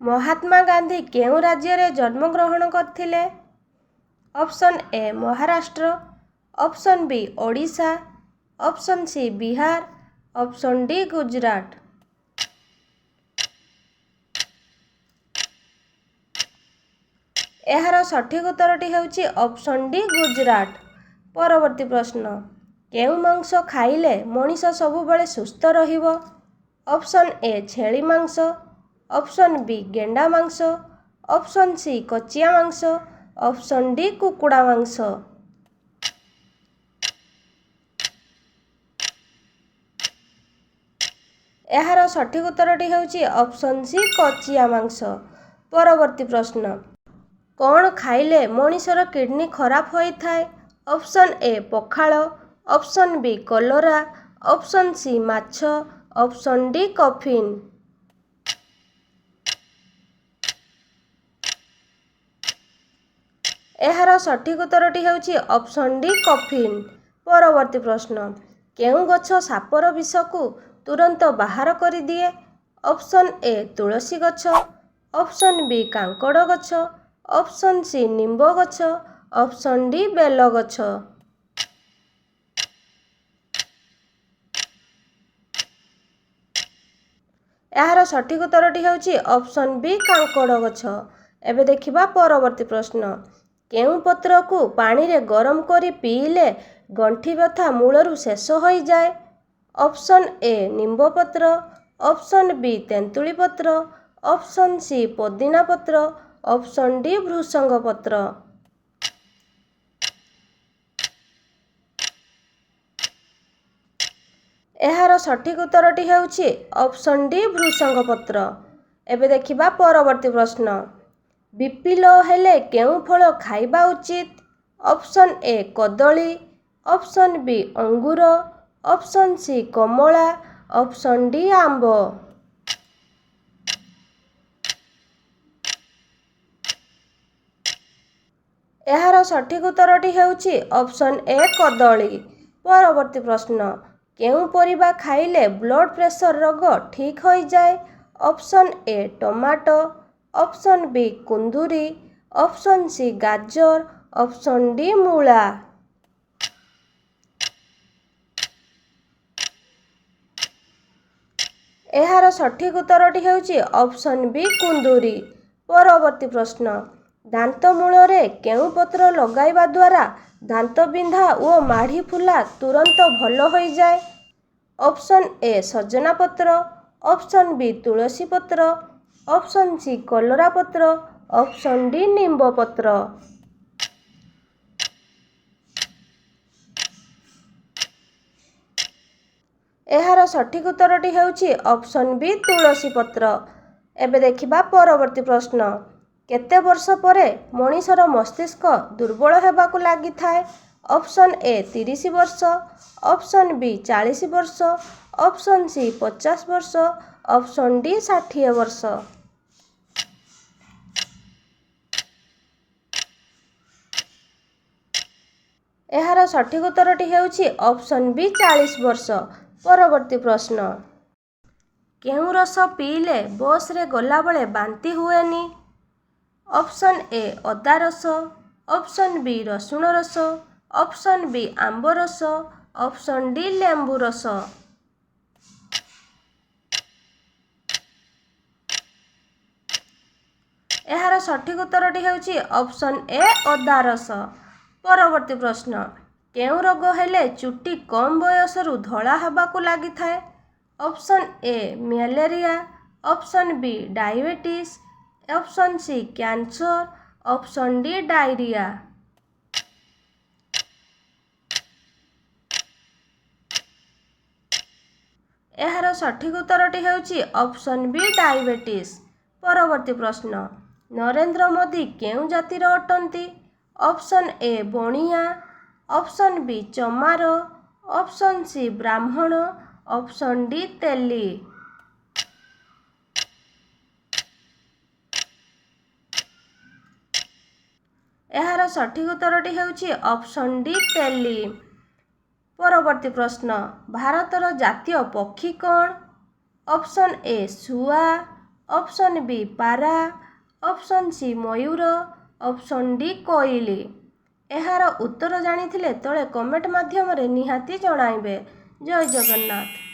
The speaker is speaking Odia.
ମହାତ୍ମା ଗାନ୍ଧୀ କେଉଁ ରାଜ୍ୟରେ ଜନ୍ମଗ୍ରହଣ କରିଥିଲେ? Option A Maharashtra, option B Odisha, option C Bihar, option D Gujarat. ଏହାର ସଠିକ୍ ଉତ୍ତରଟି ହେଉଛି ଅପସନ୍ ଡି ଗୁଜରାଟ। ପରବର୍ତ୍ତୀ ପ୍ରଶ୍ନ, କେଉଁ ମାଂସ ଖାଇଲେ ମଣିଷ ସବୁବେଳେ ସୁସ୍ଥ ରହିବ? ଅପସନ୍ ଏ ଛେଳି ମାଂସ, ଅପସନ୍ ବି ଗେଣ୍ଡା ମାଂସ, ଅପସନ୍ ସି କଚିଆ ମାଂସ, ଅପସନ୍ ଡି କୁକୁଡ଼ା ମାଂସ। ଏହାର ସଠିକ୍ ଉତ୍ତରଟି ହେଉଛି ଅପସନ୍ ସି କଚିଆ ମାଂସ। ପରବର୍ତ୍ତୀ ପ୍ରଶ୍ନ, କ'ଣ ଖାଇଲେ ମଣିଷର କିଡନୀ ଖରାପ ହୋଇଥାଏ? Option A pakhala, option B କଲରା, ଅପସନ୍ ସି ମାଛ, ଅପସନ୍ ଡି କଫିନ୍। ଏହାର ସଠିକ୍ ଉତ୍ତରଟି ହେଉଛି ଅପସନ୍ ଡି କଫିନ୍। ପରବର୍ତ୍ତୀ ପ୍ରଶ୍ନ, କେଉଁ ଗଛ ସାପର ବିଷକୁ ତୁରନ୍ତ ବାହାର କରିଦିଏ? ଅପସନ୍ ଏ ତୁଳସୀ ଗଛ, ଅପସନ୍ ବି କାଙ୍କଡ଼ ଗଛ, ଅପସନ୍ ସି ନିମ୍ବ ଗଛ, ଅପସନ୍ ଡି ବେଲ ଗଛ। ଏହାର ସଠିକ୍ ଉତ୍ତରଟି ହେଉଛି ଅପସନ୍ ବି କାଙ୍କଡ଼ ଗଛ। ଏବେ ଦେଖିବା ପରବର୍ତ୍ତୀ ପ୍ରଶ୍ନ, କେଉଁ ପତ୍ରକୁ ପାଣିରେ ଗରମ କରି ପିଇଲେ ଗଣ୍ଠି ବ୍ୟଥା ମୂଳରୁ ଶେଷ ହୋଇଯାଏ? ଅପସନ୍ ଏ ନିମ୍ବ ପତ୍ର, ଅପସନ୍ ବି ତେନ୍ତୁଳି ପତ୍ର, ଅପସନ୍ ସି ପୋଦିନା ପତ୍ର, ଅପସନ୍ ଡି ଭୃଷଙ୍ଗ ପତ୍ର। ଏହାର ସଠିକ୍ ଉତ୍ତରଟି ହେଉଛି ଅପସନ୍ ଡି ଭୃଷଙ୍ଗ ପତ୍ର। ଏବେ ଦେଖିବା ପରବର୍ତ୍ତୀ ପ୍ରଶ୍ନ, ବିପି ଲୋ ହେଲେ କେଉଁ ଫଳ ଖାଇବା ଉଚିତ? ଅପସନ୍ ଏ କଦଳୀ, ଅପସନ୍ ବି ଅଙ୍ଗୁର, ଅପସନ୍ ସି କମଳା, ଅପସନ୍ ଡି ଆମ୍ବ। ଏହାର ସଠିକ୍ ଉତ୍ତରଟି ହେଉଛି ଅପସନ୍ ଏ କଦଳୀ। ପରବର୍ତ୍ତୀ ପ୍ରଶ୍ନ, କେଉଁ ପରିବା ଖାଇଲେ ବ୍ଲଡ୍ ପ୍ରେସର ରୋଗ ଠିକ୍ ହୋଇଯାଏ? Option A tomato, option B କୁନ୍ଦୁରି, ଅପସନ୍ ସି ଗାଜର, ଅପସନ୍ ଡି ମୂଳା। ଏହାର ସଠିକ୍ ଉତ୍ତରଟି ହେଉଛି ଅପସନ୍ ବି କୁନ୍ଦୁରି। ପରବର୍ତ୍ତୀ ପ୍ରଶ୍ନ, ଦାନ୍ତ ମୂଳରେ କେଉଁ ପତ୍ର ଲଗାଇବା ଦ୍ୱାରା ଦାନ୍ତ ବିନ୍ଧା ଓ ମାଢ଼ି ଫୁଲା ତୁରନ୍ତ ଭଲ ହୋଇଯାଏ? ଅପସନ୍ ଏ ସଜନା ପତ୍ର, ଅପସନ୍ ବି ତୁଳସୀ ପତ୍ର, ଅପସନ୍ ସି କଲରା ପତ୍ର, ଅପସନ୍ ଡି ନିମ୍ବ ପତ୍ର। ଏହାର ସଠିକ୍ ଉତ୍ତରଟି ହେଉଛି ଅପସନ୍ ବି ତୁଳସୀ ପତ୍ର। ଏବେ ଦେଖିବା ପରବର୍ତ୍ତୀ ପ୍ରଶ୍ନ, କେତେ ବର୍ଷ ପରେ ମଣିଷର ମସ୍ତିଷ୍କ ଦୁର୍ବଳ ହେବାକୁ ଲାଗିଥାଏ? ଅପସନ୍ ଏ 30 ବର୍ଷ, ଅପସନ୍ ବି 40 ବର୍ଷ, ଅପସନ୍ ସି 50 ବର୍ଷ, ଅପସନ୍ ଡି 60 ବର୍ଷ। ଏହାର ସଠିକ୍ ଉତ୍ତରଟି ହେଉଛି ଅପସନ୍ ବି 40 ବର୍ଷ। ପରବର୍ତ୍ତୀ ପ୍ରଶ୍ନ, କେଉଁ ରସ ପିଇଲେ ବସ୍ରେ ଗଲାବେଳେ ବାନ୍ତି ହୁଏନି? ଅପସନ୍ ଏ ଅଦା ରସ, ଅପସନ୍ ବି ରସୁଣ ରସ, ଅପସନ୍ ବି ଆମ୍ବ ରସ, ଅପସନ୍ ଡି ଲେମ୍ବୁ ରସ। ଏହାର ସଠିକ୍ ଉତ୍ତରଟି ହେଉଛି ଅପସନ୍ ଏ ଅଦା ରସ। ପରବର୍ତ୍ତୀ ପ୍ରଶ୍ନ, କେଉଁ ରୋଗ ହେଲେ ଚୁଟି କମ୍ ବୟସରୁ ଧଳା ହେବାକୁ ଲାଗିଥାଏ? Option A malaria, option B diabetes, option C cancer, option D diarrhoea. ଏହାର ସଠିକ୍ ଉତ୍ତରଟି ହେଉଛି ଅପସନ୍ ବି ଡାଇବେଟିସ୍। ପରବର୍ତ୍ତୀ ପ୍ରଶ୍ନ, ନରେନ୍ଦ୍ର ମୋଦି କେଉଁ ଜାତିର ଅଟନ୍ତି? ଅପସନ୍ ଏ ବଣିଆ, ଅପସନ୍ ବି ଚମାର, ଅପସନ୍ ସି ବ୍ରାହ୍ମଣ, ଅପସନ୍ ଡି ତେଲି। ଏହାର ସଠିକ୍ ଉତ୍ତରଟି ହେଉଛି ଅପସନ୍ ଡି ତେଲି। ପରବର୍ତ୍ତୀ ପ୍ରଶ୍ନ, ଭାରତର ଜାତୀୟ ପକ୍ଷୀ କ'ଣ? ଅପସନ୍ ଏ ଶୁଆ, ଅପସନ୍ ବି ପାରା, ଅପସନ୍ ସି ମୟୂର, ଅପସନ୍ ଡି କୋଇଲି। ଏହାର ଉତ୍ତର ଜାଣିଥିଲେ ତଳେ କମେଣ୍ଟ ମାଧ୍ୟମରେ ନିହାତି ଜଣାଇବେ। ଜୟ ଜଗନ୍ନାଥ।